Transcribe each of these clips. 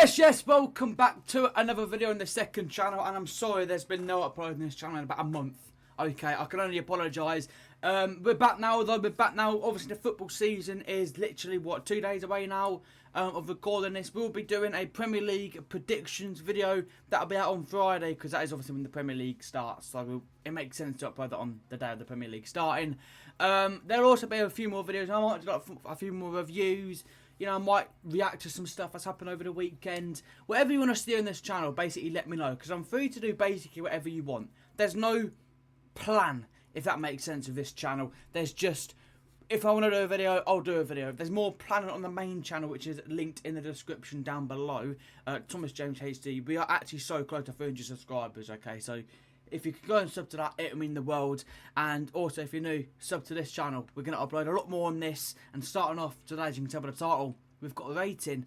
Yes, welcome back to another video on the second channel, and I'm sorry there's been no upload on this channel in about a month. Okay, I can only apologise. We're back now though, Obviously the football season is literally, what, 2 days away now of recording this. We'll be doing a Premier League predictions video. That'll be out on Friday, because that is obviously when the Premier League starts. So it makes sense to upload that on the day of the Premier League starting. There'll also be a few more videos. I might do a few more reviews. You know, I might react to some stuff that's happened over the weekend. Whatever you want to steer on this channel, basically let me know. Because I'm free to do basically whatever you want. There's no plan, if that makes sense, with this channel. There's just, if I want to do a video, I'll do a video. There's more planning on the main channel, which is linked in the description down below. Thomas James HD. We are actually so close to 300 subscribers, okay? So if you could go and sub to that, it would mean the world. And also, if you're new, sub to this channel. We're going to upload a lot more on this. And starting off today, as you can tell by the title, we've got rating,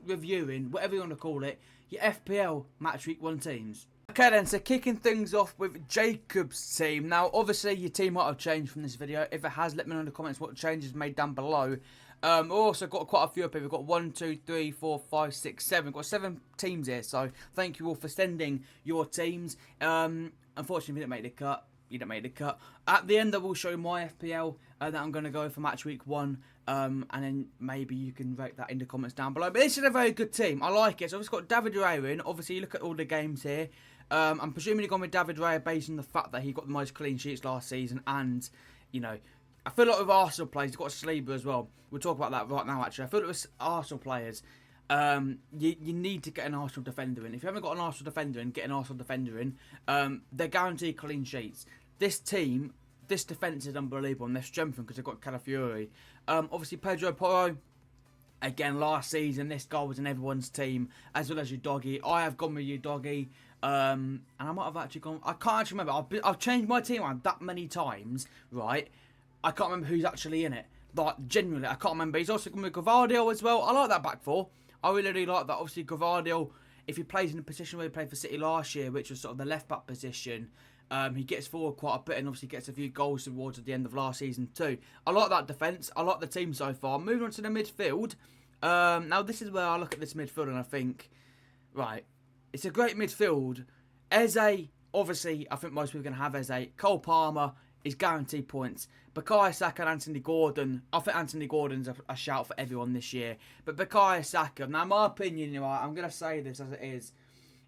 reviewing, whatever you want to call it, your FPL Matchweek 1 teams. Okay then, so kicking things off with Jacob's team. Now, obviously, your team might have changed from this video. If it has, let me know in the comments what changes made down below. We've also got quite a few up here. We've got 1, 2, 3, 4, 5, 6, 7. We've got 7 teams here, so thank you all for sending your teams. Unfortunately, if you didn't make the cut, you didn't make the cut. At the end, I will show you my FPL that I'm going to go for Match Week 1. And then maybe you can rate that in the comments down below. But this is a very good team. I like it. So I've just got David Raya in. Obviously, you look at all the games here. I'm presuming you're going with David Raya based on the fact that he got the most clean sheets last season. And, you know, I feel like with Arsenal players, you've got Saliba as well. We'll talk about that right now, actually. I feel like with Arsenal players, you need to get an Arsenal defender in. If you haven't got an Arsenal defender in, get an Arsenal defender in. They're guaranteed clean sheets. This team, this defence is unbelievable, and they're strengthened because they've got Calafiori. Obviously, Pedro Porro, again, last season, this guy was in everyone's team, as well as your doggy. I have gone with your doggy. And I might have actually gone, I can't actually remember. I've changed my team around that many times, right? I can't remember who's actually in it. Like, genuinely, I can't remember. He's also gone with Gavardio as well. I like that back four. I really like that. Obviously, Gavardio, if he plays in the position where he played for City last year, which was sort of the left-back position, he gets forward quite a bit and obviously gets a few goals towards at the end of last season too. I like that defence. I like the team so far. Moving on to the midfield. Now, this is where I look at this midfield and I think, right, it's a great midfield. Eze, obviously, I think most people are going to have Eze. Cole Palmer is guaranteed points. Bukayo Saka and Anthony Gordon. I think Anthony Gordon's a shout for everyone this year. But Bukayo Saka, now my opinion, right, I'm going to say this as it is.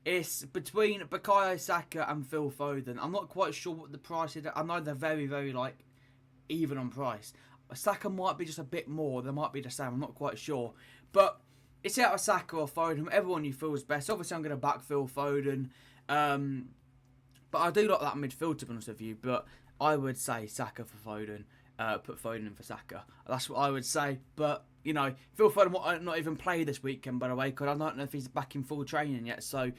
It's between Bukayo Saka and Phil Foden. I'm not quite sure what the price is. I know they're very, like, even on price. Saka might be just a bit more. They might be the same. I'm not quite sure. But it's out of Saka or Foden. Everyone you feel is best. Obviously, I'm going to back Phil Foden. But I do like that midfield, to be honest with you. But I would say Saka for Foden. Put Foden in for Saka. That's what I would say. But, you know, Phil Foden might not even play this weekend, by the way, because I don't know if he's back in full training yet. So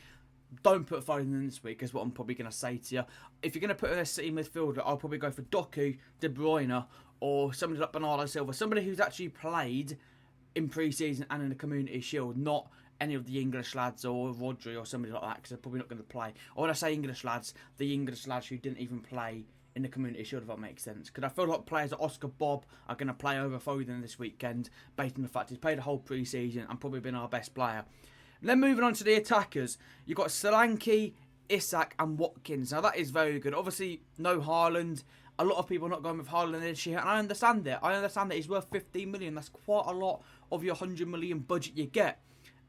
don't put Foden in this week, is what I'm probably going to say to you. If you're going to put in a City midfielder, I'll probably go for Doku, De Bruyne, or somebody like Bernardo Silva. Somebody who's actually played in pre-season and in the Community Shield, not any of the English lads or Rodri or somebody like that, because they're probably not going to play. Or when I say English lads, the English lads who didn't even play in the Community Shield, if that makes sense. Because I feel like players like Oscar Bob are going to play over Foden this weekend, based on the fact he's played a whole pre-season and probably been our best player. Then moving on to the attackers, you've got Solanke, Isak and Watkins. Now that is very good. Obviously, no Haaland. A lot of people are not going with Haaland this year, and I understand it. I understand that he's worth 15 million. That's quite a lot of your 100 million budget you get.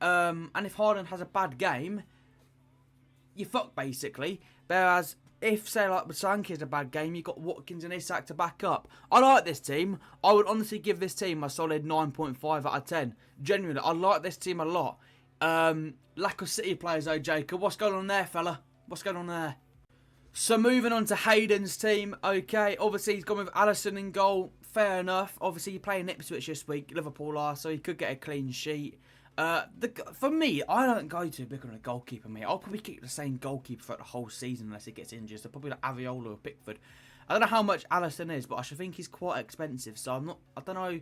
And if Haaland has a bad game, you're fucked basically. Whereas if, say, like Solanke has a bad game, you've got Watkins and Isak to back up. I like this team. I would honestly give this team a solid 9.5 out of 10. Genuinely, I like this team a lot. Lack of City players though, Jacob. What's going on there, fella? What's going on there? So moving on to Hayden's team. Okay, obviously he's gone with Alisson in goal. Fair enough. Obviously you're playing Ipswich this week. Liverpool are, so he could get a clean sheet. For me, I don't go too big on a goalkeeper, mate. I'll probably keep the same goalkeeper for the whole season unless he gets injured. So probably like Areola or Pickford. I don't know how much Alisson is, but I should think he's quite expensive. So I don't know.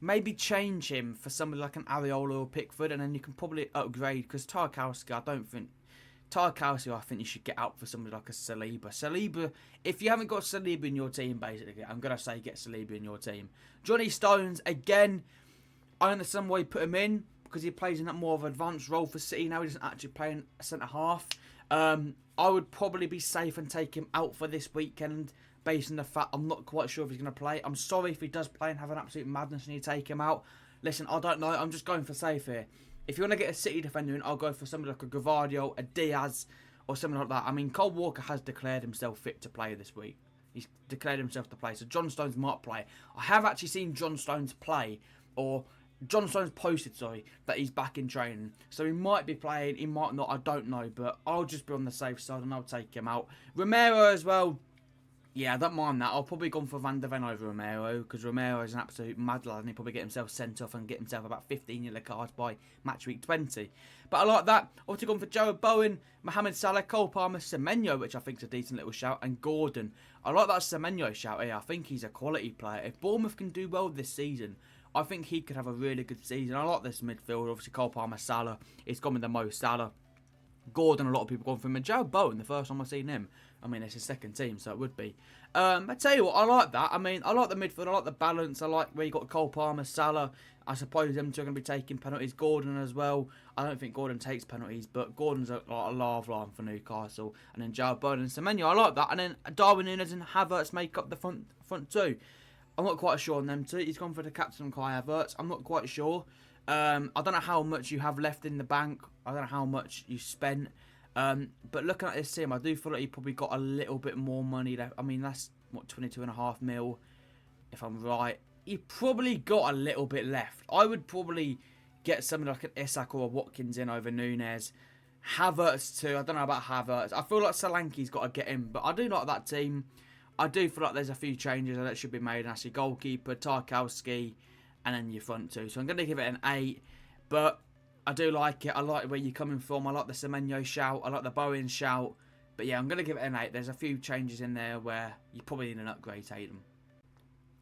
Maybe change him for somebody like an Areola or Pickford, and then you can probably upgrade. Because Tarkowski, I think you should get out for somebody like a Saliba. Saliba, if you haven't got Saliba in your team, basically, I'm going to say get Saliba in your team. Johnny Stones, again, I understand why you put him in, because he plays in that more of an advanced role for City now. He doesn't actually play in centre-half. I would probably be safe and take him out for this weekend based on the fact I'm not quite sure if he's going to play. I'm sorry if he does play and have an absolute madness and you take him out. Listen, I don't know. I'm just going for safe here. If you want to get a City defender in, I'll go for somebody like a Gavardio, a Diaz, or something like that. I mean, Cole Walker has declared himself fit to play this week. He's declared himself to play. So John Stones might play. I have actually seen John Stones play, or John Stones posted, sorry, that he's back in training. So he might be playing, he might not, I don't know. But I'll just be on the safe side and I'll take him out. Romero as well. Yeah, I don't mind that. I'll probably go for Van der Ven over Romero, because Romero is an absolute mad lad and he'll probably get himself sent off and get himself about 15 yellow cards by match week 20. But I like that. Obviously gone for Jared Bowen, Mohamed Salah, Cole Palmer, Semenyo, which I think is a decent little shout, and Gordon. I like that Semenyo shout here. I think he's a quality player. If Bournemouth can do well this season, I think he could have a really good season. I like this midfield. Obviously Cole Palmer, Salah. He's gone with the most Salah. Gordon, a lot of people gone for him. And Jared Bowen, the first time I've seen him. I mean, it's his second team, so it would be. I tell you what, I like that. I mean, I like the midfield. I like the balance. I like where you got Cole Palmer, Salah. I suppose them two are going to be taking penalties. Gordon as well. I don't think Gordon takes penalties, but Gordon's a love line for Newcastle. And then Jared Bowen and Semenyo. I like that. And then Darwin Núñez and Havertz make up the front two. I'm not quite sure on them two. He's gone for the captain, Kai Havertz. I'm not quite sure. I don't know how much you have left in the bank. I don't know how much you spent. But looking at this team, I do feel like he probably got a little bit more money left. I mean, that's, what, 22.5 mil, if I'm right. He probably got a little bit left. I would probably get something like an Isak or a Watkins in over Núñez. Havertz too. I don't know about Havertz. I feel like Solanke's got to get in. But I do like that team. I do feel like there's a few changes that should be made. And that's your goalkeeper, Tarkowski, and then your front two. So I'm going to give it an 8. But I do like it. I like where you're coming from. I like the Semenyo shout. I like the Bowen shout. But yeah, I'm going to give it an 8. There's a few changes in there where you probably need an upgrade, Tatum.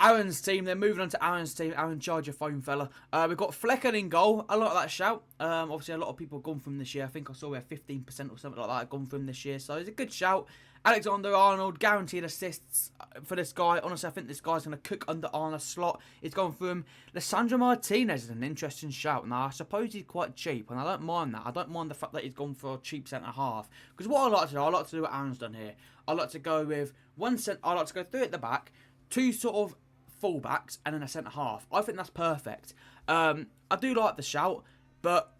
Aaron's team, they're moving on to Aaron's team. Aaron, charge your phone, fella. We've got Flecken in goal. I like that shout. Obviously, a lot of people have gone from this year. I think I saw we had 15% or something like that gone from this year. So it's a good shout. Alexander-Arnold, guaranteed assists for this guy. Honestly, I think this guy's going to cook under Arnold's slot. He's gone for him. Lissandro Martinez is an interesting shout. Now, I suppose he's quite cheap, and I don't mind that. I don't mind the fact that he's gone for a cheap centre-half. Because what I like to do, I like to do what Aaron's done here. I like to go with I like to go 3 at the back, 2 sort of full-backs, and then a centre-half. I think that's perfect. I do like the shout, but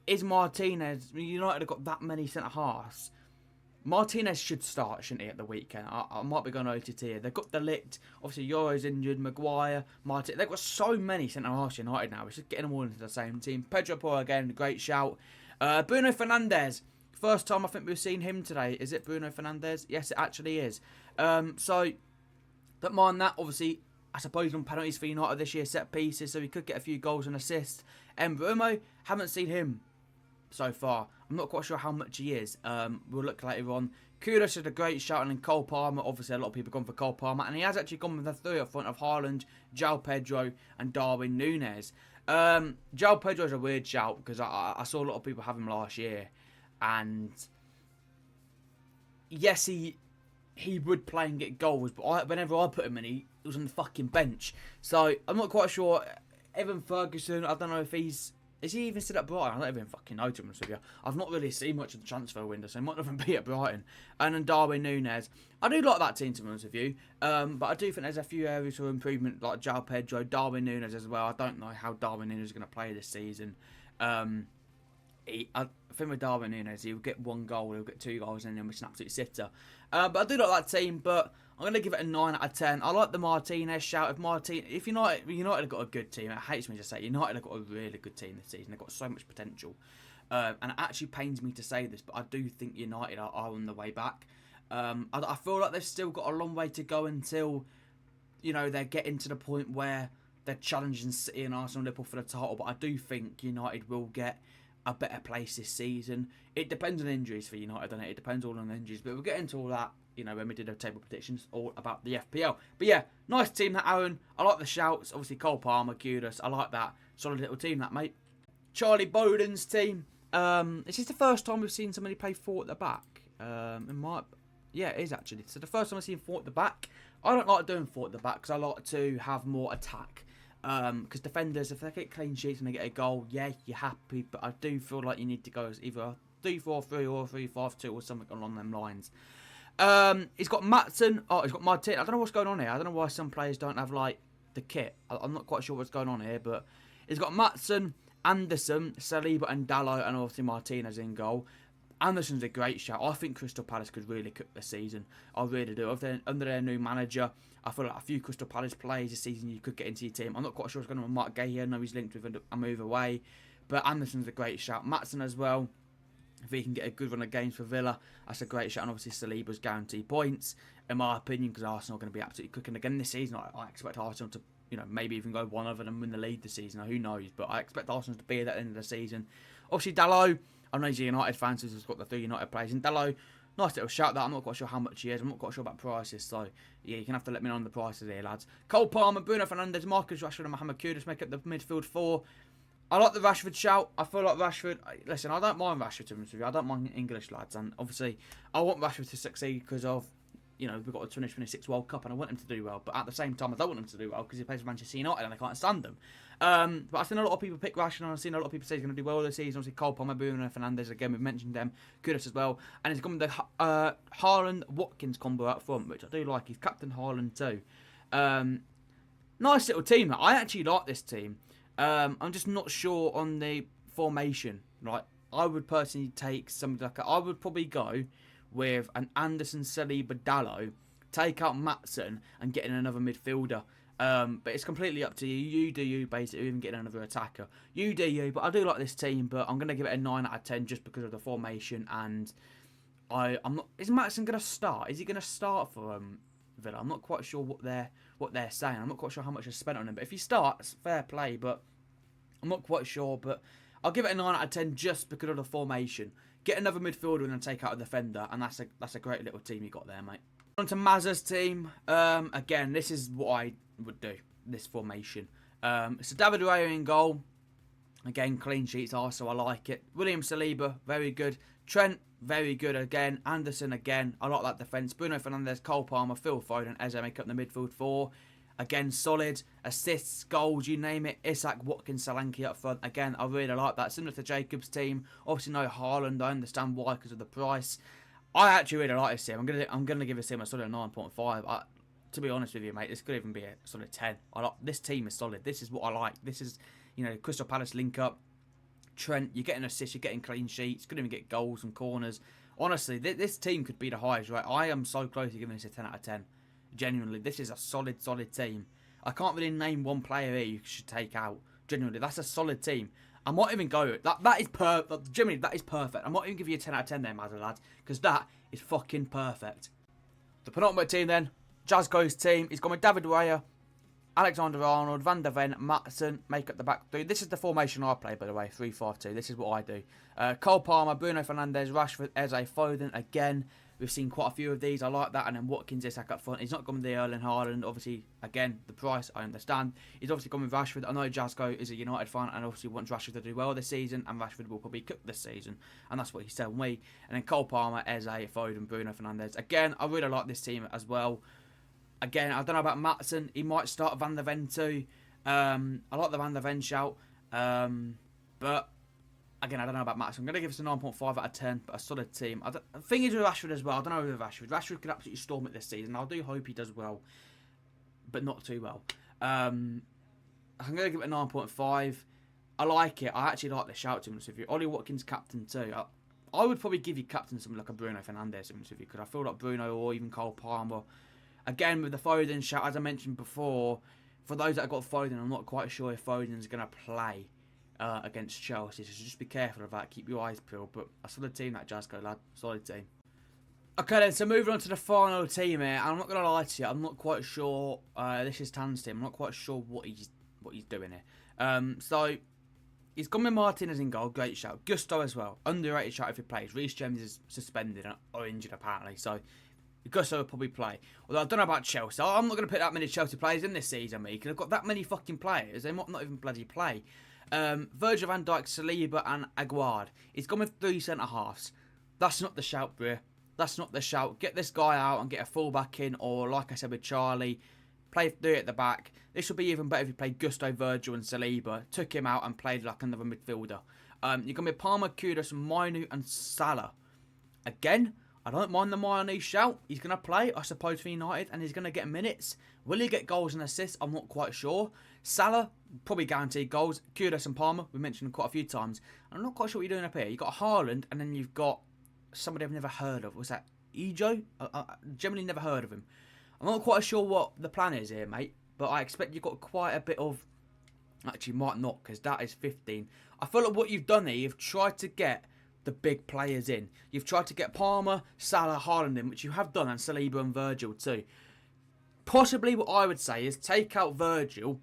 is Martinez... United have got that many centre-halves. Martinez should start, shouldn't he, at the weekend? I might be going OTT here. They've got the Ligt. Obviously, Euro's injured. Maguire, Martin. They've got so many centre-halves United now. It's just getting them all into the same team. Pedro Porro, again, great shout. Bruno Fernandes. First time I think we've seen him today. Is it Bruno Fernandes? Yes, it actually is. So, don't mind that. Obviously, I suppose on penalties for United this year, set pieces, so he could get a few goals and assists. Mbeumo, haven't seen him so far. I'm not quite sure how much he is. We'll look later on. Kudus is a great shout, and then Cole Palmer. Obviously, a lot of people have gone for Cole Palmer, and he has actually gone with the 3 up front of Haaland, João Pedro, and Darwin Núñez. João Pedro is a weird shout because I saw a lot of people have him last year, and yes, he would play and get goals, but whenever I put him in, he was on the fucking bench. So I'm not quite sure. Evan Ferguson, I don't know if is he even still at Brighton? I don't even fucking know, to be honest with you. I've not really seen much of the transfer window, so he might not even be at Brighton. And then Darwin Núñez. I do like that team, to be honest with you. But I do think there's a few areas for improvement, like João Pedro, Darwin Núñez as well. I don't know how Darwin Núñez is going to play this season. I think with Darwin Núñez, he'll get 1 goal, he'll get 2 goals, and then he's an absolute sitter. But I do like that team, but I'm going to give it a 9 out of 10. I like the Martinez shout. If United have got a good team, it hates me to say United have got a really good team this season. They've got so much potential. And it actually pains me to say this, but I do think United are on the way back. I feel like they've still got a long way to go until, they're getting to the point where they're challenging City and Arsenal and Liverpool for the title. But I do think United will get a better place this season. It depends on injuries for United, doesn't it? It depends all on injuries. But we'll get into all that, when we did our table predictions all about the FPL. But yeah, nice team that, Aaron. I like the shouts. Obviously, Cole Palmer, Kudus. I like that. Solid little team that, mate. Charlie Bowden's team. Is this the first time we've seen somebody play 4 at the back? Yeah, it is actually. So the first time I've seen 4 at the back. I don't like doing 4 at the back because I like to have more attack. Because defenders, if they get clean sheets and they get a goal, yeah, you're happy. But I do feel like you need to go as either 3-4-3 or 3-5-2 or something along them lines. He's got Matson. Oh, he's got Martin. I don't know what's going on here. I don't know why some players don't have like the kit. I'm not quite sure what's going on here, but he's got Matson, Anderson, Saliba, and Dalot, and obviously Martinez in goal. Anderson's a great shout. I think Crystal Palace could really cook this season. I really do. Under their new manager, I feel like a few Crystal Palace players this season you could get into your team. I'm not quite sure what's going on with Mark Gay here. I know he's linked with a move away. But Anderson's a great shout. Matson as well. If he can get a good run of games for Villa, that's a great shot. And obviously Saliba's guaranteed points, in my opinion, because Arsenal are going to be absolutely cooking again this season. I expect Arsenal to, maybe even go one over and win the league this season. Who knows? But I expect Arsenal to be at the end of the season. Obviously Dalot, I know he's a United fan, so he's got the 3 United players. And Dalot, nice little shout that. I'm not quite sure how much he is. I'm not quite sure about prices. So, yeah, you're going to have to let me know on the prices here, lads. Cole Palmer, Bruno Fernandes, Marcus Rashford and Mohamed Kudus make up the midfield 4. I like the Rashford shout. I feel like Rashford... Listen, I don't mind Rashford, to be honest with you. I don't mind English lads. And obviously, I want Rashford to succeed because of, we've got the 2026 World Cup and I want him to do well. But at the same time, I don't want him to do well because he plays for Manchester United and I can't stand them. But I've seen a lot of people pick Rashford and I've seen a lot of people say he's going to do well this season. Obviously, Cole Palmer, Bruno Fernandes, again, we've mentioned them. Kudus as well. And he's gone with the Haaland-Watkins combo up front, which I do like. He's captain Haaland too. Nice little team. I actually like this team. I'm just not sure on the formation. Right, I would personally take something like I would probably go with an Anderson, Saliba, Dalot, take out Matson, and get in another midfielder. But it's completely up to you. You do you, basically, even getting another attacker. You do you. But I do like this team. But I'm gonna give it a 9 out of 10 just because of the formation. And I'm not. Is Matson gonna start? Is he gonna start for Villa? I'm not quite sure what they're saying. I'm not quite sure how much is spent on him. But if he starts, fair play. But I'm not quite sure. But I'll give it a 9 out of 10 just because of the formation. Get another midfielder and then take out a defender, and that's a great little team you got there, mate. On to Mazza's team. Again, this is what I would do. This formation. So David Raya in goal. Again, clean sheets are, so I like it. William Saliba, very good. Trent, very good again. Anderson again. I like that defence. Bruno Fernandes, Cole Palmer, Phil Foden, Eze make up the midfield 4. Again, solid. Assists, goals, you name it. Isak, Watkins, Solanke up front. Again, I really like that. Similar to Jacob's team. Obviously, no Haaland. I understand why, because of the price. I actually really like this team. I'm gonna give this team a solid 9.5. To be honest with you, mate, this could even be a solid 10. This team is solid. This is what I like. This is, Crystal Palace link up. Trent, you're getting assists, you're getting clean sheets. Could even get goals and corners. Honestly, this team could be the highest, right? I am so close to giving this a 10 out of 10. Genuinely, this is a solid team. I can't really name one player here you should take out. Genuinely, that's a solid team. I might even go that is perfect. Genuinely, that is perfect. I might even give you a 10 out of 10 there, Mazza lads, because that is fucking perfect. The penultimate team then, Jazzgo's team. He's gone with David Raya, Alexander Arnold, Van der Ven, Matson make up the back 3. This is the formation I play, by the way, 3-5-2. This is what I do. Cole Palmer, Bruno Fernandes, Rashford, Eze, Foden again. We've seen quite a few of these. I like that. And then Watkins, Isak up front. He's not gone with the Erling Haaland. Obviously, again, the price, I understand. He's obviously gone with Rashford. I know Jazzgo is a United fan and obviously wants Rashford to do well this season. And Rashford will probably cook this season. And that's what he's telling me. And then Cole Palmer, Eze, Foden, Bruno Fernandes. Again, I really like this team as well. Again, I don't know about Matson. He might start Van der Ven too. I like the Van der Ven shout. But again, I don't know about Max. I'm going to give us a 9.5 out of 10, but a solid team. The thing is with Rashford as well, I don't know with Rashford. Rashford could absolutely storm it this season. I do hope he does well, but not too well. I'm going to give it a 9.5. I like it. I actually like the shout, to be honest with you. Ollie Watkins, captain too. I would probably give you captain something like a Bruno Fernandes, to be honest with you, because I feel like Bruno or even Cole Palmer. Again, with the Foden shout, as I mentioned before, for those that have got Foden, I'm not quite sure if Foden's going to play against Chelsea, so just be careful of that. Keep your eyes peeled. But a solid team, that Jazzgo lad. Solid team. Okay then, so moving on to the final team here. I'm not going to lie to you, I'm not quite sure. This is Tan's team. I'm not quite sure what he's doing here. So he's gone with Martinez in goal. Great shout. Gusto as well. Underrated shout if he plays. Reece James is suspended or injured apparently. So Gusto will probably play. Although I don't know about Chelsea. I'm not going to put that many Chelsea players in this season, mate. Because I've got that many fucking players. They might not even bloody play. Virgil van Dijk, Saliba and Aguard. He's gone with 3 centre-halves. That's not the shout, bro. That's not the shout. Get this guy out and get a fullback in. Or like I said with Charlie, play 3 at the back. This would be even better if you played Gusto, Virgil and Saliba, took him out and played like another midfielder. You're going to be Palmer, Kudus, Mainu and Salah. Again, I don't mind the Mainu shout. He's going to play, I suppose, for United, and he's going to get minutes. Will he get goals and assists? I'm not quite sure. Salah, probably guaranteed goals. Kudus and Palmer, we mentioned them quite a few times. I'm not quite sure what you're doing up here. You've got Haaland, and then you've got somebody I've never heard of. Was that Ejo? I generally never heard of him. I'm not quite sure what the plan is here, mate. But I expect you've got quite a bit of... Actually, might not, because that is 15. I feel like what you've done here, you've tried to get the big players in. You've tried to get Palmer, Salah, Haaland in, which you have done, and Saliba and Virgil too. Possibly what I would say is take out Virgil,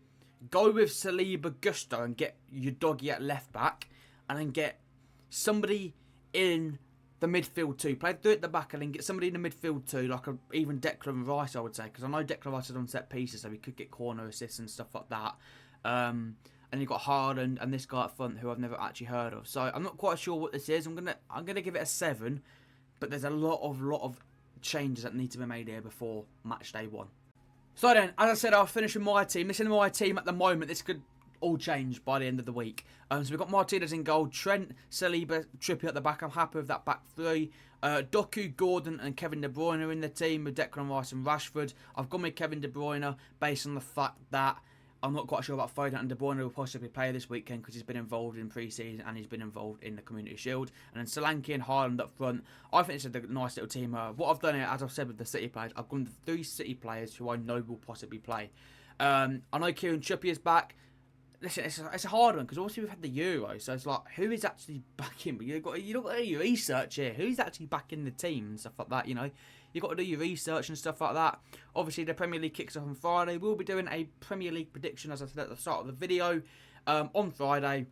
go with Saliba, Gusto, and get your doggy at left back, and then get somebody in the midfield too. Play 3 at the back and then get somebody in the midfield too, like even Declan Rice, I would say, because I know Declan Rice is on set pieces, so he could get corner assists and stuff like that. And you've got Haaland and this guy up front who I've never actually heard of. So I'm not quite sure what this is. I'm gonna give it a 7, but there's a lot of changes that need to be made here before match day 1. So then, as I said, I'll finish with my team. This is my team at the moment. This could all change by the end of the week. So we've got Martinez in goal, Trent, Saliba, Trippier at the back. I'm happy with that back 3. Doku, Gordon and Kevin De Bruyne are in the team with Declan Rice and Rashford. I've gone with Kevin De Bruyne based on the fact that I'm not quite sure about Foden, and De Bruyne will possibly play this weekend because he's been involved in pre-season and he's been involved in the Community Shield. And then Solanke and Haaland up front. I think it's a nice little team. What I've done here, as I've said with the City players, I've gone with 3 City players who I know will possibly play. I know Kieran Trippier's back. Listen, it's a hard one because obviously we've had the Euro, so it's like, who is actually back in? You've got to do your research here. Who's actually back in the team and stuff like that, you know? You've got to do your research and stuff like that. Obviously, the Premier League kicks off on Friday. We'll be doing a Premier League prediction, as I said at the start of the video, on Friday.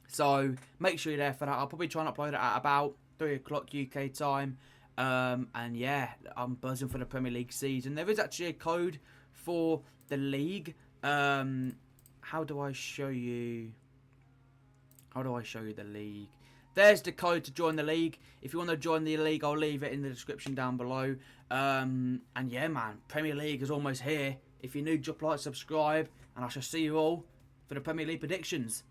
So make sure you're there for that. I'll probably try and upload it at about 3 o'clock UK time. And yeah, I'm buzzing for the Premier League season. There is actually a code for the league. How do I show you? How do I show you the league? There's the code to join the league. If you want to join the league, I'll leave it in the description down below. And yeah, man, Premier League is almost here. If you're new, drop a like, subscribe, and I shall see you all for the Premier League predictions.